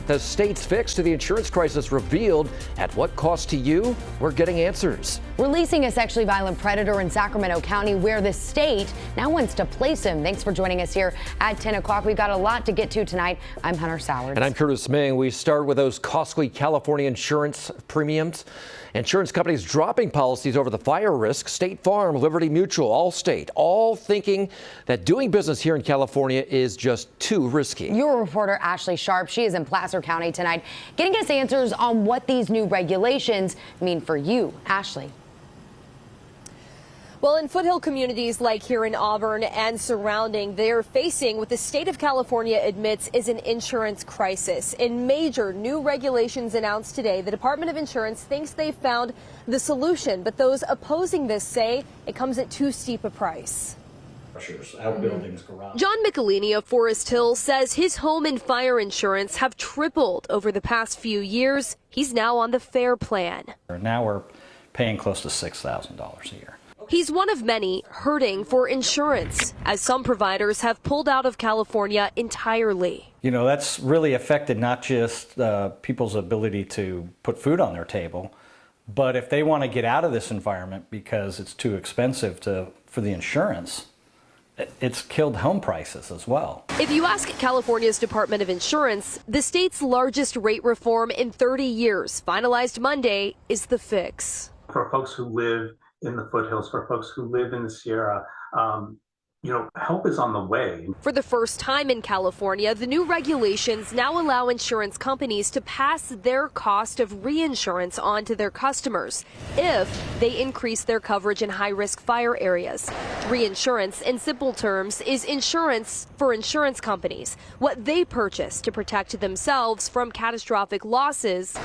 The state's fix to the insurance crisis revealed. At what cost to you? We're getting answers. Releasing a sexually violent predator in Sacramento County, where the state now wants to place him. Thanks for joining us here at 10 o'clock. We've got a lot to get to tonight. I'm Hunter Sowards. And I'm Curtis Ming. We start with those costly California insurance premiums. Insurance companies dropping policies over the fire risk. State Farm, Liberty Mutual, Allstate, all thinking that doing business here in California is just too risky. Your reporter, Ashley Sharp, she is in Placer County tonight, getting us answers on what these new regulations mean for you. Ashley. Well, in foothill communities like here in Auburn and surrounding, they're facing what the state of California admits is an insurance crisis. In major new regulations announced today, the Department of Insurance thinks they've found the solution, but those opposing this say it comes at too steep a price. John Michelini of Forest Hill says his home and fire insurance have tripled over the past few years. He's now on the FAIR plan. Now we're paying close to $6,000 a year. He's one of many hurting for insurance, as some providers have pulled out of California entirely. You know, that's really affected not just people's ability to put food on their table, but if they want to get out of this environment because it's too expensive for the insurance, it's killed home prices as well. If you ask California's Department of Insurance, the state's largest rate reform in 30 years, finalized Monday, is the fix. For folks who live in the foothills, for folks who live in the Sierra, help is on the way. For the first time in California, the new regulations now allow insurance companies to pass their cost of reinsurance on to their customers if they increase their coverage in high-risk fire areas. Reinsurance, in simple terms, is insurance for insurance companies, what they purchase to protect themselves from catastrophic losses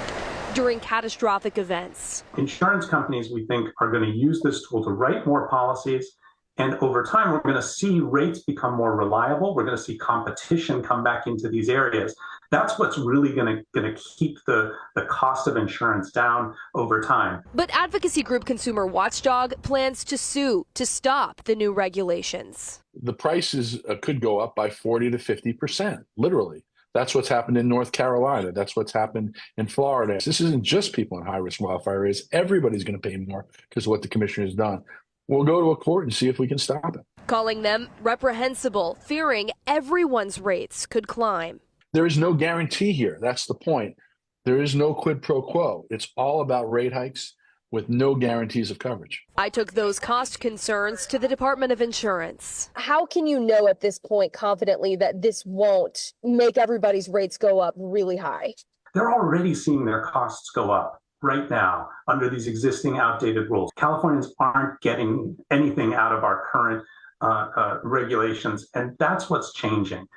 during catastrophic events. Insurance companies, we think, are going to use this tool to write more policies. And over time, we're going to see rates become more reliable. We're going to see competition come back into these areas. That's what's really going to keep the cost of insurance down over time. But advocacy group Consumer Watchdog plans to sue to stop the new regulations. The prices could go up by 40 to 50%, literally. That's what's happened in North Carolina. That's what's happened in Florida. This isn't just people in high-risk wildfire areas. Everybody's going to pay more because of what the commissioner has done. We'll go to a court and see if we can stop it. Calling them reprehensible, fearing everyone's rates could climb. There is no guarantee here. That's the point. There is no quid pro quo. It's all about rate hikes with no guarantees of coverage. I took those cost concerns to the Department of Insurance. How can you know at this point confidently that this won't make everybody's rates go up really high? They're already seeing their costs go up right now under these existing outdated rules. Californians aren't getting anything out of our current regulations, and that's what's changing.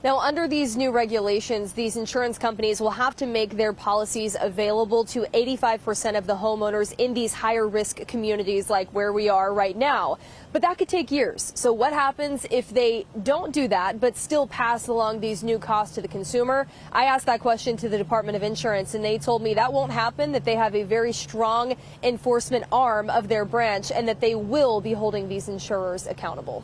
Now, under these new regulations, these insurance companies will have to make their policies available to 85% of the homeowners in these higher risk communities like where we are right now. But that could take years. So what happens if they don't do that but still pass along these new costs to the consumer? I asked that question to the Department of Insurance, and they told me that won't happen, that they have a very strong enforcement arm of their branch, and that they will be holding these insurers accountable.